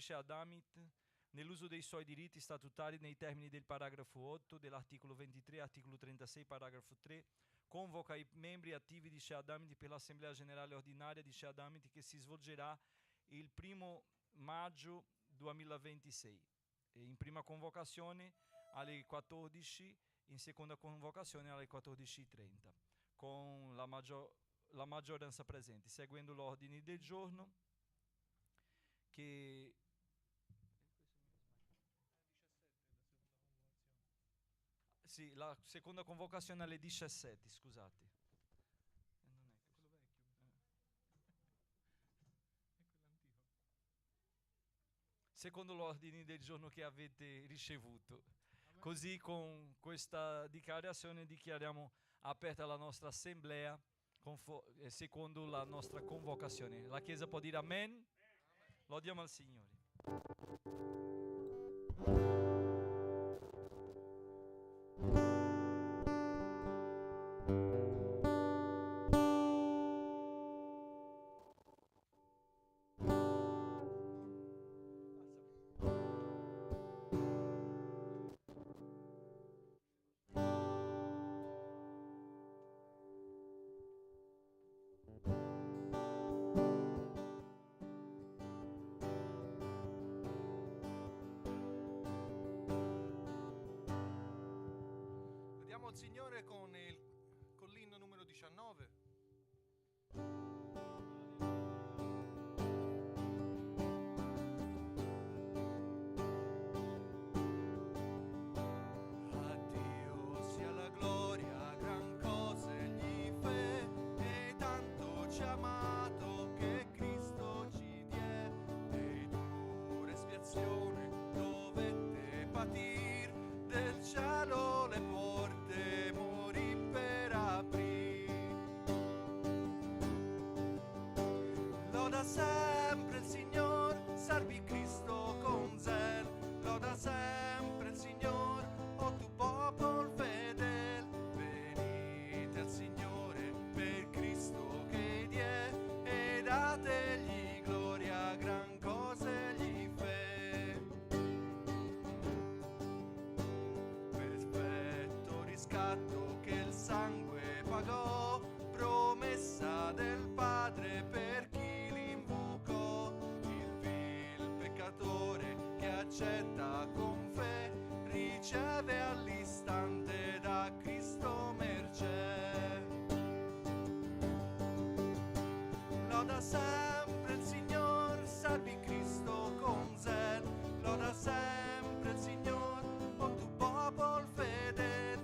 costituisce Adamit nell'uso dei suoi diritti statutari nei termini del paragrafo 8 dell'articolo 23, articolo 36, paragrafo 3, convoca i membri attivi di Seadamit per l'Assemblea Generale Ordinaria di Seadamit che si svolgerà il 1 maggio 2026, in prima convocazione alle 14, in seconda convocazione alle 14:30, con la maggioranza presente, seguendo l'ordine del giorno che... Sì, la seconda convocazione alle 17, scusate. Non è quello vecchio. È quello antico. Secondo l'ordine del giorno che avete ricevuto. Così con questa dichiarazione dichiariamo aperta la nostra assemblea secondo la nostra convocazione. La Chiesa può dire amen? Lodiamo al Signore. Lodiamo il Signore con l'inno numero 19. Del cielo le porte morì per aprire. Loda sempre il Signor, salvi Cristo con zel. Loda sempre il Signor, o tu popolo fedel. Venite al Signore per Cristo che die e dategli gloria, gran cose gli fe. Riscatto che il sangue pagò, promessa del Padre per chi l'invocò. Il vil peccatore che accetta con fe riceve all'istante da Cristo mercè. Loda sempre il Signor, salvi Cristo con zel. Loda sempre il Signor, o tu popolo fedel.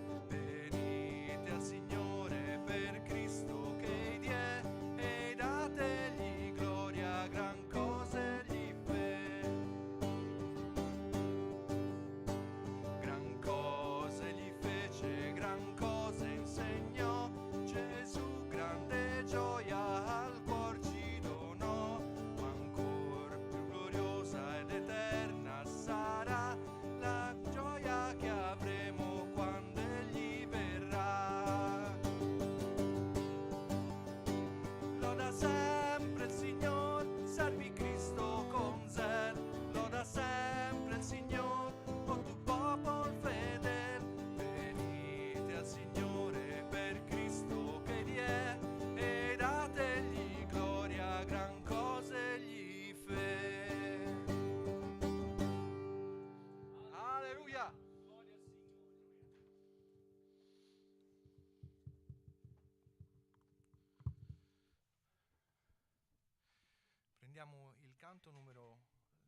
Prendiamo il canto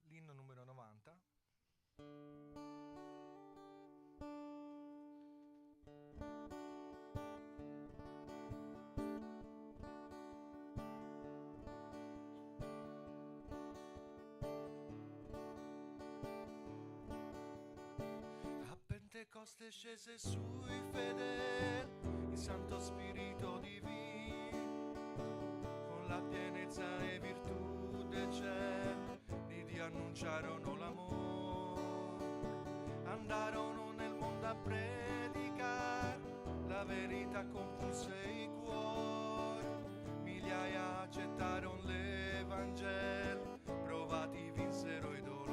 l'inno numero 90. A Pentecoste scese sui fedeli il Santo Spirito Divino, con la pienezza e virtù del cielo, di Dio annunciarono l'amore, andarono nel mondo a predicare la verità compulse i cuori, migliaia accettarono l'Evangelo, provati vinsero i dolori.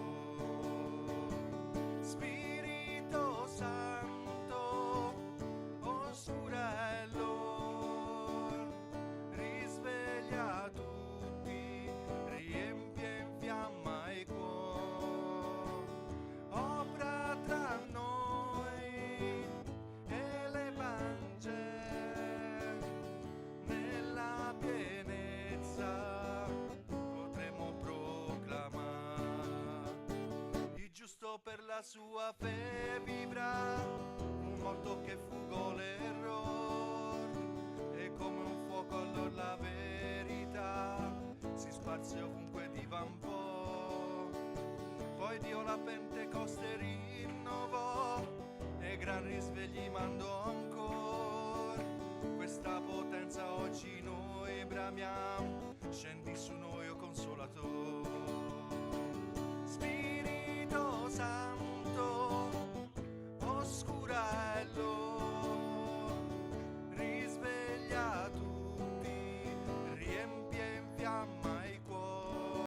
la sua fe vivrà, un morto che fugò l'errore, e come un fuoco allora la verità si sparse ovunque divampò. Poi Dio la Pentecoste rinnovò e gran risvegli mandò ancora. Questa potenza oggi noi bramiamo, scendi su noi, o Consolatore.